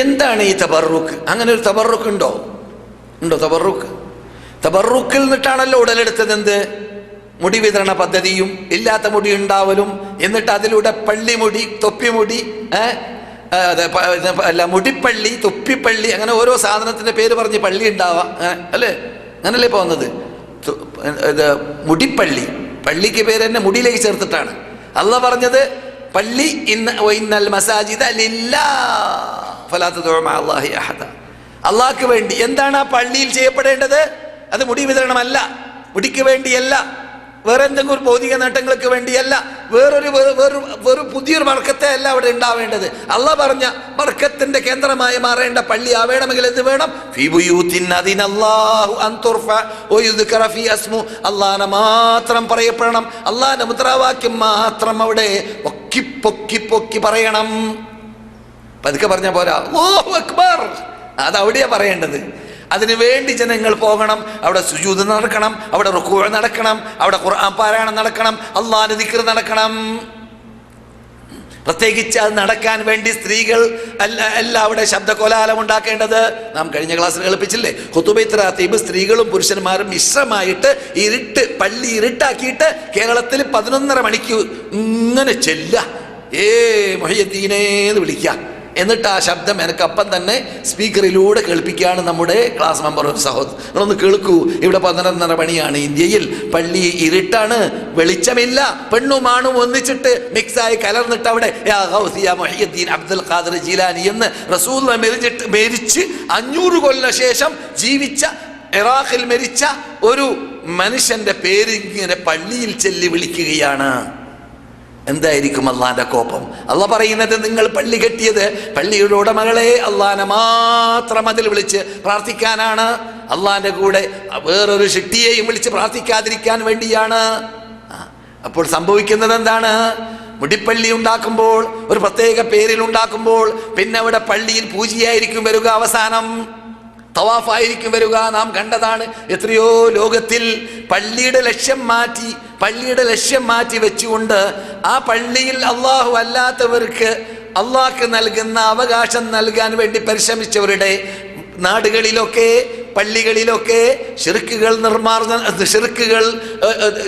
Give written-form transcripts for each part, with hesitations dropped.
എന്താണ് ഈ തബറുക്ക്? അങ്ങനെ ഒരു തബറുക്ക് ഉണ്ടോ? തബറുക്ക്? തബറുക്കിൽ നിന്നിട്ടാണല്ലോ ഉടലെടുത്തത് എന്ത്? മുടി വിതരണ പദ്ധതിയും ഇല്ലാത്ത മുടി ഉണ്ടാവലും, എന്നിട്ട് അതിലൂടെ പള്ളിമുടി, തൊപ്പിമുടി, അല്ല മുടിപ്പള്ളി, തൊപ്പിപ്പള്ളി, അങ്ങനെ ഓരോ സാധനത്തിന്റെ പേര് പറഞ്ഞ് പള്ളി ഉണ്ടാവാം, അല്ലേ? അങ്ങനല്ലേ പോകുന്നത്. മുടിപ്പള്ളി, പള്ളിക്ക് പേര് തന്നെ മുടിയിലേക്ക് ചേർത്തിട്ടാണ്. അള്ളാഹ് പറഞ്ഞത് പള്ളി ഇന്നൽ മസാജിദ ലില്ലാഹ് ഫലാ തദ്ഉ മഅ അല്ലാഹി അഹദ. അള്ളാഹ്ക്ക് വേണ്ടി. എന്താണ് ആ പള്ളിയിൽ ചെയ്യപ്പെടേണ്ടത്? അത് മുടി വിതരണമല്ല, മുടിക്ക് വേണ്ടിയല്ല, വേറെ എന്തെങ്കിലും ഭൗതിക നേട്ടങ്ങൾക്ക് വേണ്ടിയല്ല, വേറൊരു പുതിയൊരു ബർക്കത്തെ അല്ല അവിടെ ഉണ്ടാവേണ്ടത്. അള്ളാഹ് പറഞ്ഞ ബർക്കത്തിന്റെ കേന്ദ്രമായി മാറേണ്ട പള്ളി ആവേണമെങ്കിൽ എന്ത് വേണം? അള്ളാഹനെ മാത്രം പറയപ്പെടണം, അള്ളാഹന്റെ മുദ്രാവാക്യം മാത്രം അവിടെ പൊക്കി പൊക്കി പൊക്കി പറയണം. പതുക്കെ പറഞ്ഞ പോരാ, അല്ലാഹു അക്ബർ, അതവിടെയാ പറയേണ്ടത്. അതിനു വേണ്ടി ജനങ്ങൾ പോകണം, അവിടെ സുജൂദ് നടക്കണം, അവിടെ റുക്കൂ നടക്കണം, അവിടെ ഖുർആൻ പാരായണം നടക്കണം, അല്ലാഹുവിന്റെ ദിക്ർ നടക്കണം. പ്രത്യേകിച്ച് അത് നടക്കാൻ വേണ്ടി സ്ത്രീകൾ അല്ല അവിടെ ശബ്ദകോലാഹലം ഉണ്ടാക്കേണ്ടത്. നാം കഴിഞ്ഞ ക്ലാസ്സിൽ കളിപ്പിച്ചില്ലേ, ഖുതുബത്ത് റാത്തീബ് സ്ത്രീകളും പുരുഷന്മാരും മിശ്രമായിട്ട് പള്ളി ഇരുട്ടാക്കിയിട്ട് കേരളത്തിൽ 11:30 മണിക്ക് ഇങ്ങനെ ചെല്ല, മുഹയ്യദ്ദീനേന്ന് വിളിക്കുക. എന്നിട്ട് ആ ശബ്ദം എനിക്കപ്പം തന്നെ സ്പീക്കറിലൂടെ കേൾപ്പിക്കുകയാണ് നമ്മുടെ ക്ലാസ് മെമ്പർ. ഒരു സഹോദരൻ, നിങ്ങളൊന്ന് കേൾക്കൂ, ഇവിടെ 11:30 മണിയാണ്, ഇന്ത്യയിൽ പള്ളി ഇരുട്ടാണ്, വെളിച്ചമില്ല, പെണ്ണുമാണും ഒന്നിച്ചിട്ട് മിക്സായി കലർന്നിട്ട് അവിടെ യാ ഗൗസ് യാ മുഹയ്യദ്ദീൻ അബ്ദുൽ ഖാദിർ ജീലാനി എന്ന് റസൂൽ മരിച്ച് 500 കൊല്ലം ശേഷം ജീവിച്ച, ഇറാഖിൽ മരിച്ച ഒരു മനുഷ്യന്റെ പേര് ഇങ്ങനെ പള്ളിയിൽ ചൊല്ലി വിളിക്കുകയാണ്. എന്തായിരിക്കും അള്ളാന്റെ കോപം? അള്ളാഹ് പറയുന്നത്, നിങ്ങൾ പള്ളി കെട്ടിയത് പള്ളിയുടെ ഉടമകളെ അള്ളാനെ മാത്രം അതിൽ വിളിച്ച് പ്രാർത്ഥിക്കാനാണ്, അള്ളാന്റെ കൂടെ വേറൊരു ശിട്ടിയെയും വിളിച്ച് പ്രാർത്ഥിക്കാതിരിക്കാൻ വേണ്ടിയാണ്. അപ്പോൾ സംഭവിക്കുന്നത് എന്താണ്? മുടിപ്പള്ളി ഉണ്ടാക്കുമ്പോൾ, ഒരു പ്രത്യേക പേരിൽ ഉണ്ടാക്കുമ്പോൾ, പിന്നെ അവിടെ പള്ളിയിൽ പൂജയായിരിക്കും വരിക, അവസാനം തവാഫായിരിക്കും വരിക. നാം കണ്ടതാണ് എത്രയോ ലോകത്തിൽ പള്ളിയുടെ ലക്ഷ്യം മാറ്റി വെച്ചുകൊണ്ട് ആ പള്ളിയിൽ അള്ളാഹു അല്ലാത്തവർക്ക് അള്ളാഹ്ക്ക് നൽകുന്ന അവകാശം നൽകാൻ വേണ്ടി പരിശ്രമിച്ചവരുടെ നാടുകളിലൊക്കെ, പള്ളികളിലൊക്കെ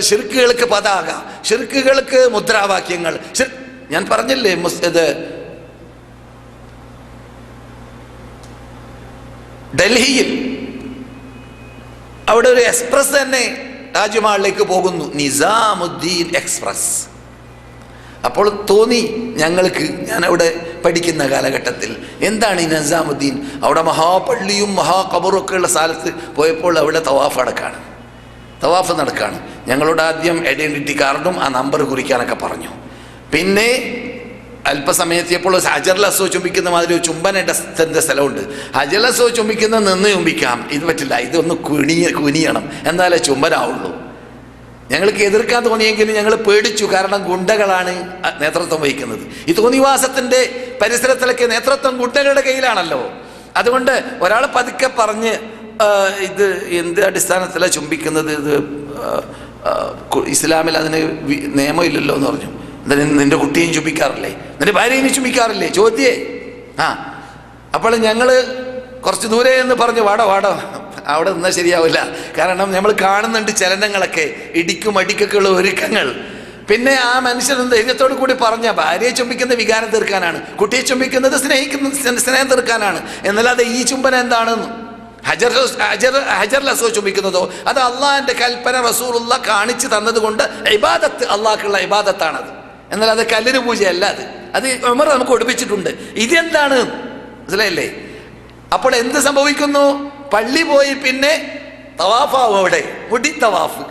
ശിർക്കുകൾക്ക് പതാക, ശിർക്കുകൾക്ക് മുദ്രാവാക്യങ്ങൾ. ഞാൻ പറഞ്ഞില്ലേ, ഡൽഹിയിൽ അവിടെ ഒരു എക്സ്പ്രസ് തന്നെ താജ്മഹലിലേക്ക് പോകുന്നു, നിസാമുദ്ദീൻ എക്സ്പ്രസ്. അപ്പോൾ തോന്നി ഞങ്ങൾക്ക്, ഞാൻ അവിടെ പഠിക്കുന്ന കാലഘട്ടത്തിൽ, എന്താണ് ഈ നിസാമുദ്ദീൻ? അവിടെ മഹാപള്ളിയും മഹാഖബറൊക്കെ ഉള്ള സ്ഥലത്ത് പോയപ്പോൾ അവിടെ തവാഫ് നടക്കാണ്. ഞങ്ങളോട് ആദ്യം ഐഡന്റിറ്റി കാർഡും ആ നമ്പർ കുറിക്കാനൊക്കെ പറഞ്ഞു. പിന്നെ അല്പസമയത്തിയപ്പോൾ ഹജറുൽ അസ്വദ് ചുംബിക്കുന്ന മാതിരി ഒരു ചുംബനന്റെ സ്ഥലമുണ്ട്. ഹജറുൽ അസ്വദ് ചുംബിക്കുന്ന നിന്ന് ചുംബിക്കാം, ഇത് പറ്റില്ല, ഇതൊന്ന് കുനിയണം, എന്നാലേ ചുംബനാവുള്ളൂ. ഞങ്ങൾക്ക് എതിർക്കാൻ തോന്നിയെങ്കിലും ഞങ്ങൾ പേടിച്ചു, കാരണം ഗുണ്ടകളാണ് നേതൃത്വം വഹിക്കുന്നത്. ഈ തോന്നിവാസത്തിന്റെ പരിസരത്തിലൊക്കെ നേതൃത്വം ഗുണ്ടകളുടെ കയ്യിലാണല്ലോ. അതുകൊണ്ട് ഒരാൾ പതുക്കെ പറഞ്ഞ്, ഇത് എന്ത് അടിസ്ഥാനത്തിലാണ് ചുംബിക്കുന്നത്, ഇത് ഇസ്ലാമിൽ അതിന് നിയമമില്ലല്ലോ എന്ന് പറഞ്ഞു. നിന്റെ കുട്ടിയും ചുംബിക്കാറില്ലേ, നിന്റെ ഭാര്യയും ചുംബിക്കാറില്ലേ? ചോദ്യേ. അപ്പോൾ ഞങ്ങൾ കുറച്ച് ദൂരെ എന്ന് പറഞ്ഞു, വാടോ അവിടെ നിന്നാൽ ശരിയാവില്ല, കാരണം നമ്മൾ കാണുന്നുണ്ട് ചലനങ്ങളൊക്കെ, ഇടിക്കും അടിക്കൊക്കെ ഉള്ള ഒരുക്കങ്ങൾ. പിന്നെ ആ മനുഷ്യൻ ധൈര്യത്തോടു കൂടി പറഞ്ഞ, ഭാര്യയെ ചുംബിക്കുന്ന വികാരം തീർക്കാനാണ്, കുട്ടിയെ ചുംബിക്കുന്നത് സ്നേഹം തീർക്കാനാണ്, എന്നല്ലാതെ ഈ ചുംബനം എന്താണെന്ന്. ഹജറുൽ അസ്വദ് ചുംബിക്കുന്നതോ അത് അള്ളാഹിന്റെ കൽപ്പന റസൂലുള്ള കാണിച്ചു തന്നത് കൊണ്ട് ഇബാദത്ത്, അള്ളാഹ്ക്കുള്ള ഇബാദത്താണത്, എന്നാൽ അത് കല്ലിന് പൂജയല്ല. അത് ഉമർ നമുക്ക് ഒടുപ്പിച്ചിട്ടുണ്ട്. ഇതെന്താണ്, മനസ്സിലായില്ലേ? അപ്പോൾ എന്ത് സംഭവിക്കുന്നു? പള്ളി പോയി പിന്നെ തവാഫാവും, അവിടെ മുടി തവാഫ്,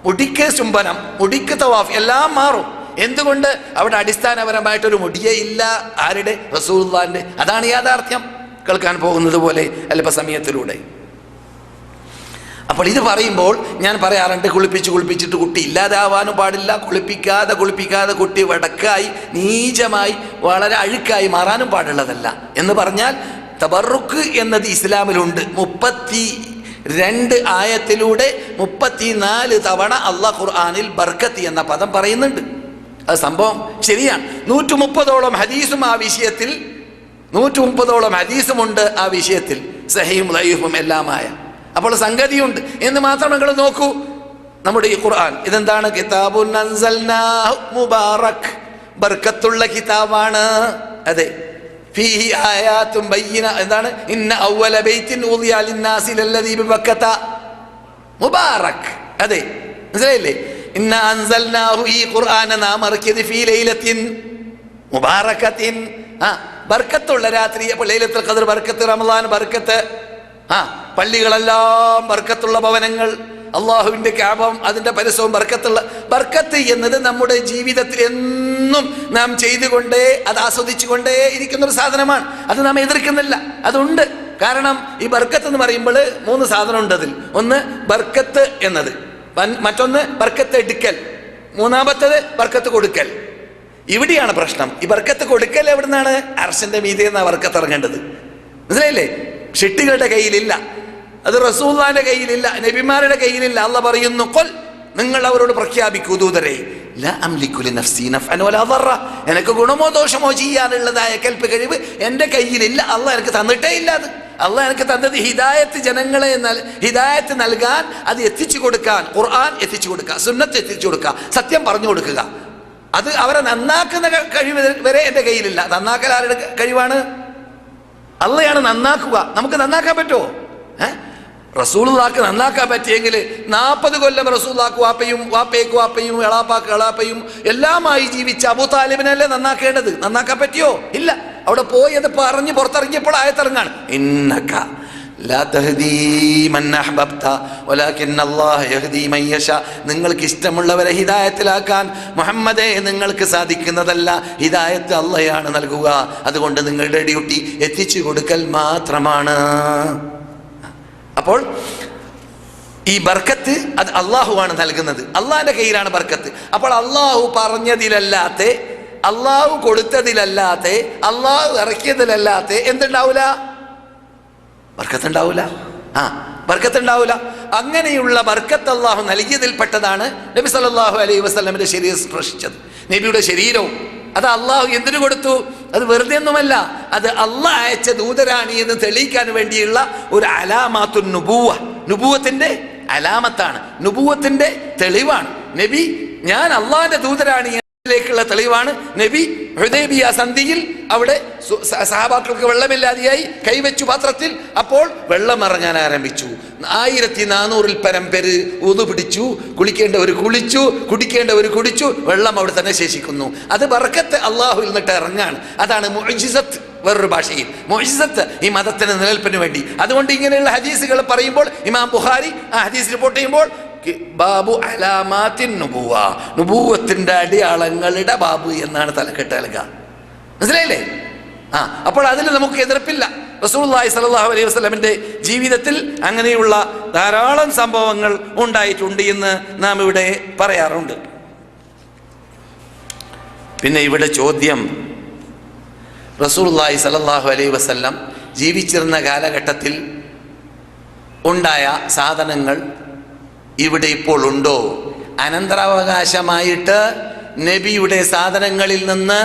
മുടിക്ക് ചുംബനം, മുടിക്ക് തവാഫ്, എല്ലാം മാറും. എന്തുകൊണ്ട്? അവിടെ അടിസ്ഥാനപരമായിട്ടൊരു മുടിയേ ഇല്ല. ആരുടെ? റസൂലുള്ളാഹിന്റെ. അതാണ് യാഥാർത്ഥ്യം. കേൾക്കാൻ പോകുന്നത് പോലെ അല്പസമയത്തിലൂടെ. അപ്പോൾ ഇത് പറയുമ്പോൾ ഞാൻ പറയാറുണ്ട്, കുളിപ്പിച്ചിട്ട് കുട്ടി ഇല്ലാതാവാനും പാടില്ല, കുളിപ്പിക്കാതെ കുട്ടി വടക്കായി നീചമായി വളരെ അഴുക്കായി മാറാനും പാടുള്ളതല്ല. എന്ന് പറഞ്ഞാൽ തബറുക്ക് എന്നത് ഇസ്ലാമിലുണ്ട്. 32 ആയത്തിലൂടെ 34 തവണ അള്ളാഹ് ഖുർആനിൽ ബർക്കത്ത് എന്ന പദം പറയുന്നുണ്ട്. അത് സംഭവം ശരിയാണ്. 130ഓളം ഹദീസും ആ വിഷയത്തിൽ 130ഓളം ഹദീസുമുണ്ട് ആ വിഷയത്തിൽ, സഹീഹും ദഈഫും എല്ലാമായ. അപ്പോൾ സംഗതിയുണ്ട് എന്ന് മാത്രം നിങ്ങൾ നോക്കൂ. നമ്മുടെ ഈ ഖുർആൻ ഇതെന്താണ്? കിതാബുൻ അൻസൽനാഹു മുബാറക്, ബർക്കത്തുള്ള കിതാബാണ്. അതെ, ഫീഹി ആയാത്തും ബയ്യിന, എന്താണ്? ഇന്ന അവ്വല ബൈത്തിൻ ഉദിയ ലിന്നാസി ലല്ലദീ ബിബക്കത മുബാറക്. അതെ, മനസ്സിലായില്ലേ? ഇന്ന അൻസൽനാഹു, ഈ ഖുർആനെ നാം ഇറക്കിയത് ഫീ ലൈലത്തിൻ മുബാറകത്തിൻ, ബർക്കത്തുള്ള രാത്രി. അപ്പോൾ ലൈലത്തുൽ ഖദ്ർ ബർക്കത്ത്, റമളാൻ ബർക്കത്ത്, പള്ളികളെല്ലാം ബർക്കത്തുള്ള ഭവനങ്ങൾ, അള്ളാഹുവിന്റെ കാബം അതിന്റെ പരസ്യവും ബർക്കത്തുള്ള. ബർക്കത്ത് എന്നത് നമ്മുടെ ജീവിതത്തിൽ എന്നും നാം ചെയ്തുകൊണ്ടേ, അത് ആസ്വദിച്ചുകൊണ്ടേ ഇരിക്കുന്ന ഒരു സാധനമാണ്. അത് നാം എതിർക്കുന്നില്ല, അതുണ്ട്. കാരണം ഈ ബർക്കത്ത് എന്ന് പറയുമ്പോൾ 3 സാധനം ഉണ്ട് അതിൽ. ഒന്ന് ബർക്കത്ത് എന്നത്, മറ്റൊന്ന് ബർക്കത്ത് എടുക്കൽ, മൂന്നാമത്തേത് ബർക്കത്ത് കൊടുക്കൽ. ഇവിടെയാണ് പ്രശ്നം. ഈ ബർക്കത്ത് കൊടുക്കൽ എവിടുന്നാണ്? അർശന്റെ മീതെ നിന്നാണ് ബർക്കത്ത് ഇറങ്ങേണ്ടത്. മനസ്സിലായില്ലേ? ഷിട്ടികളുടെ കയ്യിലില്ല, അത് റസൂലുള്ളാഹിന്റെ കയ്യിലില്ല, നബിമാരുടെ കയ്യിലില്ല. അല്ലാഹ് പറയുന്നു, ഖുൽ, നിങ്ങൾ അവരോട് പ്രഖ്യാപിക്കൂ, ദൂതരെ, ലാ അംലികു ലിനഫ്സി നഫ്അൻ വലാ ദർറ, എനിക്ക് ഗുണമോ ദോഷമോ ചെയ്യാനുള്ളതായ കൽപ്പ് കഴിവ് എൻ്റെ കയ്യിലില്ല. അള്ളാഹ് എനിക്ക് തന്നിട്ടേ ഇല്ല. അത് അള്ളാഹ് എനിക്ക് തന്നത് ഹിദായത്ത്, ജനങ്ങളെ ഹിദായത്ത് നൽകാൻ, അത് എത്തിച്ചു കൊടുക്കാൻ, ഖുർആൻ എത്തിച്ചു കൊടുക്കുക, സുന്നത്ത് എത്തിച്ചു കൊടുക്കുക, സത്യം പറഞ്ഞു കൊടുക്കുക. അത് അവരെ നന്നാക്കുന്ന കഴിവ് വരെ എൻ്റെ കയ്യിലില്ല. നന്നാക്കൽ ആരുടെ കഴിവാണ്? അള്ളയാണ് നന്നാക്കുക. നമുക്ക് നന്നാക്കാൻ പറ്റുമോ? റസൂലുള്ളാഹിക്ക് നന്നാക്കാൻ പറ്റിയെങ്കിൽ 40 കൊല്ലം റസൂലുള്ളാഹിക്ക് വാപ്പയ്ക്ക് വാപ്പയും എളാപ്പാക്ക് എളാപ്പയും എല്ലാമായി ജീവിച്ച അബൂ താലിബിനല്ലേ നന്നാക്കേണ്ടത്. നന്നാക്കാൻ പറ്റിയോ? ഇല്ല. അവിടെ പോയി അത് പറഞ്ഞ് പുറത്തിറങ്ങിയപ്പോൾ ആയത്തിറങ്ങാണ്, ഇന്നക ലാ തഹ്ദീ മൻ അഹ്ബബ്ത വലാകിന്ന അല്ലാഹു യഹ്ദീ മൻ യശാ. നിങ്ങൾക്ക് ഇഷ്ടമുള്ളവരെ ഹിദായത്തിലാക്കാൻ മുഹമ്മദേ നിങ്ങൾക്ക് സാധിക്കുന്നതല്ല, ഹിദായത്ത് അള്ളയാണ് നൽകുക. അതുകൊണ്ട് നിങ്ങളുടെ ഡ്യൂട്ടി എത്തിച്ചു കൊടുക്കൽ മാത്രമാണ്. അപ്പോൾ ഈ ബർക്കത്ത് അത് അള്ളാഹുവാണ് നൽകുന്നത്, അള്ളാഹിന്റെ കയ്യിലാണ് ബർക്കത്ത്. അപ്പോൾ അള്ളാഹു പറഞ്ഞതിലല്ലാത്ത, അള്ളാഹു കൊടുത്തതിലല്ലാത്ത, അള്ളാഹു ഇറക്കിയതിലല്ലാത്ത എന്തുണ്ടാവൂല? ബർക്കത്തുണ്ടാവൂല. ബർക്കത്തുണ്ടാവൂല. അങ്ങനെയുള്ള ബർക്കത്ത് അള്ളാഹു നൽകിയതിൽപ്പെട്ടതാണ് നബി സല്ലല്ലാഹു അലൈഹി വസല്ലമിന്റെ ശരീരം സ്പർശിച്ചത്. നബിയുടെ ശരീരവും അത് അള്ളാഹു എന്തിനു കൊടുത്തു? അത് വെറുതെ ഒന്നുമല്ല, അത് അള്ളാഹ് അയച്ച ദൂതരാണ് എന്ന് തെളിയിക്കാൻ വേണ്ടിയുള്ള ഒരു അലാമാത്തുൻ നുബുവ, നുബുവത്തിന്റെ അലാമത്താണ്, നുബുവത്തിന്റെ തെളിവാണ്. നബി ഞാൻ അള്ളാഹിന്റെ ദൂതരാണ് ലേക്കുള്ള തെളിവാണ്. നബി ഹുദൈബിയ സന്ധിയിൽ അവിടെ സഹാബാക്കൾക്ക് വെള്ളമില്ലാതെയായി, കൈവച്ചു പാത്രത്തിൽ. അപ്പോൾ വെള്ളം ഇറങ്ങാൻ ആരംഭിച്ചു. 1400-ൽ പരം പേര് വുദു പിടിച്ചു. കുളിക്കേണ്ടവർ കുളിച്ചു, കുടിക്കേണ്ടവർ കുടിച്ചു. വെള്ളം അവിടെ തന്നെ ശേഷിക്കുന്നു. അത് ബർക്കത്ത് അള്ളാഹുവിൽ നിന്നിട്ട് ഇറങ്ങാണ്. അതാണ് മുഅ്ജിസത്ത്. വേറൊരു ഭാഷയിൽ മുഅ്ജിസത്ത്, ഈ മതത്തിന് നിലനിൽപ്പിന് വേണ്ടി. അതുകൊണ്ട് ഇങ്ങനെയുള്ള ഹദീസുകൾ പറയുമ്പോൾ ഇമാം ബുഖാരി ആ ഹദീസ് റിപ്പോർട്ട് ചെയ്യുമ്പോൾ ബാബു അലാമാത്തിൻ നുബുവ, നുബുവത്തിന്റെ അടയാളങ്ങളുടെ ബാബു എന്നാണ് തലക്കെട്ട് നൽകുക. മനസ്സിലായില്ലേ? അപ്പോൾ അതിൽ നമുക്ക് എതിർപ്പില്ല. റസൂലുള്ളാഹി സ്വല്ലല്ലാഹു അലൈഹി വസല്ലമിന്റെ ജീവിതത്തിൽ അങ്ങനെയുള്ള ധാരാളം സംഭവങ്ങൾ ഉണ്ടായിട്ടുണ്ട് എന്ന് നാം ഇവിടെ പറയാറുണ്ട്. പിന്നെ ഇവിടെ ചോദ്യം, റസൂലുള്ളാഹി സ്വല്ലല്ലാഹു അലൈഹി വസല്ലം ജീവിച്ചിരുന്ന കാലഘട്ടത്തിൽ ഉണ്ടായ സാധനങ്ങൾ ഇവിടെ ഇപ്പോൾ ഉണ്ടോ? അനന്തരാവകാശമായിട്ട് നബിയുടെ സാധനങ്ങളിൽ നിന്ന്,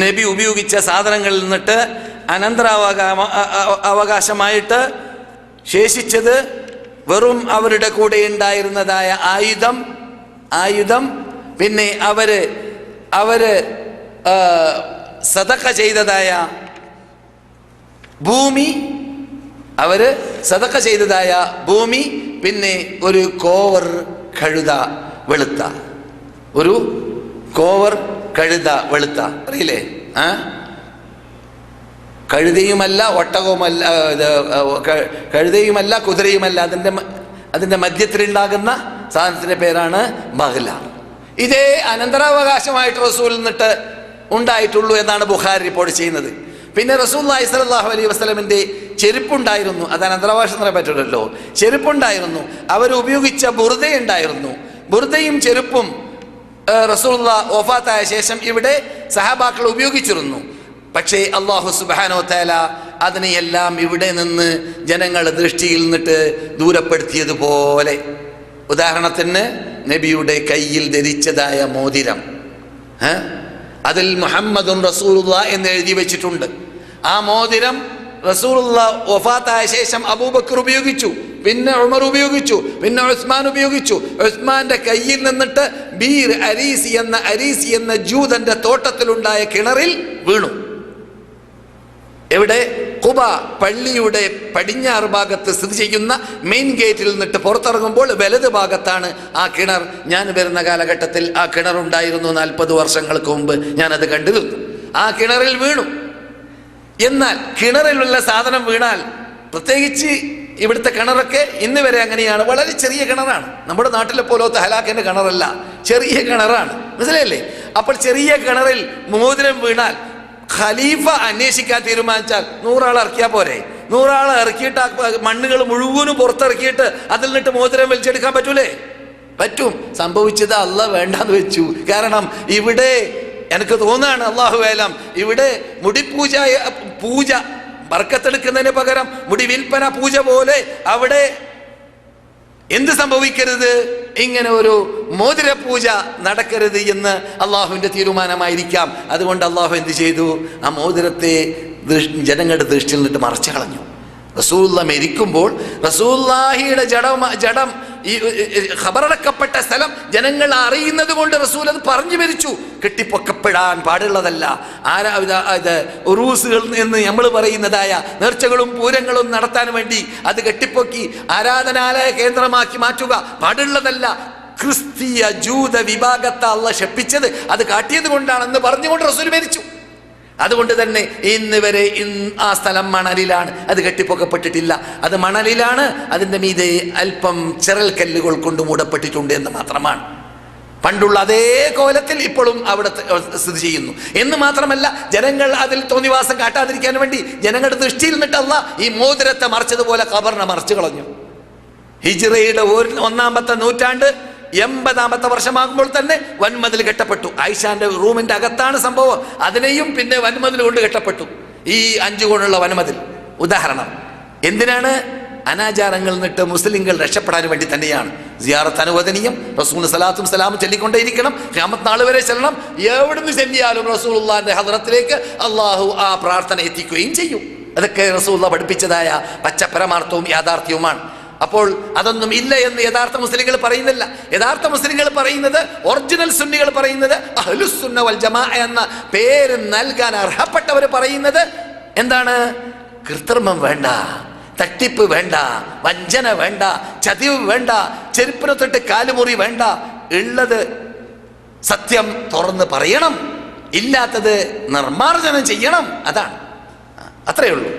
നബി ഉപയോഗിച്ച സാധനങ്ങളിൽ നിന്നിട്ട് അവകാശമായിട്ട് ശേഷിച്ചത് വെറും അവരുടെ കൂടെ ഉണ്ടായിരുന്നതായ ആയുധം, പിന്നെ അവര് സദഖ ചെയ്തതായ ഭൂമി, പിന്നെ ഒരു കോവർ കഴുത വെളുത്ത, അറിയില്ലേ? കഴുതയുമല്ല, ഒട്ടകവുമല്ല, കഴുതയുമല്ല, കുതിരയുമല്ല, അതിൻ്റെ മധ്യത്തിലുണ്ടാകുന്ന സാധനത്തിൻ്റെ പേരാണ് ബഗ്ല. ഇതേ അനന്തരാവകാശമായിട്ട് റസൂൽ നിന്നിട്ട് ഉണ്ടായിട്ടുള്ളൂ എന്നാണ് ബുഖാരി റിപ്പോർട്ട് ചെയ്യുന്നത്. പിന്നെ റസൂലുള്ളാഹി സ്വല്ലല്ലാഹു അലൈഹി വസല്ലമിന്റെ ചെരുപ്പുണ്ടായിരുന്നു. അത് അനന്തരാവകാശം പറയാൻ പറ്റില്ലല്ലോ. ചെരുപ്പുണ്ടായിരുന്നു. അവർ ഉപയോഗിച്ച ബുർദയുണ്ടായിരുന്നു. ബുർദയും ചെരുപ്പും റസൂലുള്ളാഹി വഫാത്തായ ശേഷം ഇവിടെ സഹാബാക്കൾ ഉപയോഗിച്ചിരുന്നു. പക്ഷേ അല്ലാഹു സുബ്ഹാനഹു വ തആല അതിനെയെല്ലാം ഇവിടെ നിന്ന് ജനങ്ങളുടെ ദൃഷ്ടിയിൽ നിന്നിട്ട് ദൂരപ്പെടുത്തിയതുപോലെ, ഉദാഹരണത്തിന് നബിയുടെ കയ്യിൽ ധരിച്ചതായ മോതിരം, അതിൽ മുഹമ്മദുൻ റസൂലുള്ളാഹ് എന്ന് എഴുതി വെച്ചിട്ടുണ്ട്. ആ മോതിരം റസൂലുള്ള വഫാത്തായ ശേഷം അബൂബക്കർ ഉപയോഗിച്ചു, പിന്നെ ഉമർ ഉപയോഗിച്ചു, പിന്നെ ഉസ്മാൻ ഉപയോഗിച്ചു. ഉസ്മാന്റെ കയ്യിൽ നിന്നിട്ട് ബീർ അരീസി എന്ന ജൂതന്റെ തോട്ടത്തിലുണ്ടായ കിണറിൽ വീണു. എവിടെ? ഖുബ പള്ളിയുടെ പടിഞ്ഞാറ് ഭാഗത്ത് സ്ഥിതി ചെയ്യുന്ന മെയിൻ ഗേറ്റിൽ നിന്നിട്ട് പുറത്തിറങ്ങുമ്പോൾ വലത് ഭാഗത്താണ് ആ കിണർ. ഞാൻ വരുന്ന കാലഘട്ടത്തിൽ ആ കിണറുണ്ടായിരുന്നു. 40 വർഷങ്ങൾക്ക് മുമ്പ് ഞാനത് കണ്ടിരുന്നു. ആ കിണറിൽ വീണു. എന്നാൽ കിണറിലുള്ള സാധനം വീണാൽ, പ്രത്യേകിച്ച് ഇവിടുത്തെ കിണറൊക്കെ ഇന്ന് വരെ അങ്ങനെയാണ്, വളരെ ചെറിയ കിണറാണ്. നമ്മുടെ നാട്ടിലെ പോലത്തെ ഹലാക്കിന്റെ കിണറല്ല, ചെറിയ കിണറാണ്. മനസ്സിലായില്ലേ? അപ്പോൾ ചെറിയ കിണറിൽ മോതിരം വീണാൽ ഖലീഫ അന്വേഷിക്കാൻ തീരുമാനിച്ചാൽ 100 ആൾ ഇറക്കിയാൽ പോരെ? 100 ആൾ ഇറക്കിയിട്ട് മണ്ണുകൾ മുഴുവനും പുറത്തിറക്കിയിട്ട് അതിൽ നിന്നിട്ട് മോതിരം വലിച്ചെടുക്കാൻ പറ്റൂലേ? പറ്റും. സംഭവിച്ചത് അള്ളാഹ് വേണ്ടാന്ന് വെച്ചു. കാരണം ഇവിടെ എനിക്ക് തോന്നുകയാണ്, അള്ളാഹു ആലം, ഇവിടെ പൂജ ബർക്കത്തെടുക്കുന്നതിന് പകരം മുടി വിൽപ്പന പൂജ പോലെ അവിടെ എന്ത് സംഭവിക്കരുത്, ഇങ്ങനെ ഒരു മോതിര പൂജ നടക്കരുത് എന്ന് അള്ളാഹുവിൻ്റെ തീരുമാനമായിരിക്കാം. അതുകൊണ്ട് അള്ളാഹു എന്ത് ചെയ്തു? ആ മോതിരത്തെ ജനങ്ങളുടെ ദൃഷ്ടിയിൽ നിന്നിട്ട് മറച്ചു കളഞ്ഞു. റസൂലുള്ളാഹി മരിക്കുമ്പോൾ റസൂലുള്ളാഹിയുടെ ജഡം ഈ ഖബറടക്കപ്പെട്ട സ്ഥലം ജനങ്ങൾ അറിയുന്നത് കൊണ്ട് റസൂൽ അത് പറഞ്ഞു മരിച്ചു. കെട്ടിപ്പൊക്കപ്പെടാൻ പാടുള്ളതല്ല. ഉറൂസുകൾ എന്ന് നമ്മൾ പറയുന്നതായ നേർച്ചകളും പൂരങ്ങളും നടത്താൻ വേണ്ടി അത് കെട്ടിപ്പൊക്കി ആരാധനാലയ കേന്ദ്രമാക്കി മാറ്റുക പാടുള്ളതല്ല. ക്രിസ്തീയ ജൂത വിഭാഗത്തെ അള്ളാഹ് ശപിച്ചത് അത് കാട്ടിയത് കൊണ്ടാണെന്ന് പറഞ്ഞുകൊണ്ട് റസൂൽ മരിച്ചു. അതുകൊണ്ട് തന്നെ ഇന്ന് വരെ ആ സ്ഥലം മണലിലാണ്, അത് കെട്ടിപ്പൊക്കപ്പെട്ടിട്ടില്ല. അത് മണലിലാണ്, അതിൻ്റെ മീതെ അല്പം ചിറൽ കല്ലുകൾ കൊണ്ട് മൂടപ്പെട്ടിട്ടുണ്ട് എന്ന് മാത്രമാണ്. പണ്ടുള്ള അതേ കോലത്തിൽ ഇപ്പോഴും അവിടെ സ്ഥിതി ചെയ്യുന്നു എന്ന് മാത്രമല്ല, ജനങ്ങൾ അതിൽ തോന്നിവാസം കാട്ടാതിരിക്കാൻ വേണ്ടി ജനങ്ങളുടെ ദൃഷ്ടിയിൽ നിന്നിട്ടല്ല ഈ മോതിരത്തെ മറിച്ചതുപോലെ ഖബറിനെ മറിച്ചു കളഞ്ഞു. ഹിജ്റയുടെ 1-ാമത്തെ നൂറ്റാണ്ട് 80-ാമത്തെ വർഷമാകുമ്പോൾ തന്നെ വൻമതിൽ കെട്ടപ്പെട്ടു. ആയിഷാന്റെ റൂമിന്റെ അകത്താണ് സംഭവം. അതിനെയും പിന്നെ വൻമതിൽ കൊണ്ട് കെട്ടപ്പെട്ടു. ഈ 5 കോണുള്ള വൻമതിൽ. ഉദാഹരണം എന്തിനാണ്? അനാചാരങ്ങളിൽ നിന്നിട്ട് മുസ്ലിങ്ങൾ രക്ഷപ്പെടാൻ വേണ്ടി തന്നെയാണ്. സിയാറത്ത് അനുവദനീയം. റസൂൽ സലാത്തും സലാമും ചൊല്ലിക്കൊണ്ടേയിരിക്കണം. ഖിയാമത്ത് നാൾ വരെ ചെല്ലണം. എവിടുന്ന് ചെല്ലിയാലും റസൂലുള്ളാഹിന്റെ ഹദ്റത്തിലേക്ക് അള്ളാഹു ആ പ്രാർത്ഥന എത്തിക്കുകയും ചെയ്യും. അതൊക്കെ റസൂലുള്ളാഹി പഠിപ്പിച്ചതായ പച്ചപരമാർത്ഥവും യാഥാർത്ഥ്യവുമാണ്. അപ്പോൾ അതൊന്നും ഇല്ല എന്ന് യഥാർത്ഥ മുസ്ലിങ്ങൾ പറയുന്നില്ല. യഥാർത്ഥ മുസ്ലിങ്ങൾ പറയുന്നത്, ഒറിജിനൽ സുന്നികൾ പറയുന്നത്, അഹ്ലുസുന്ന വൽ ജമാഅ എന്ന പേര് നൽകാൻ അർഹപ്പെട്ടവർ പറയുന്നത് എന്താണ്? കൃത്രിമം വേണ്ട, തട്ടിപ്പ് വേണ്ട, വഞ്ചന വേണ്ട, ചതിവ് വേണ്ട, ചെരുപ്പിനെ തൊട്ട് കാലുമുറി വേണ്ട. ഉള്ളത് സത്യം തുറന്ന് പറയണം, ഇല്ലാത്തത് നിർമാർജനം ചെയ്യണം. അതാണ്, അത്രയേ ഉള്ളൂ.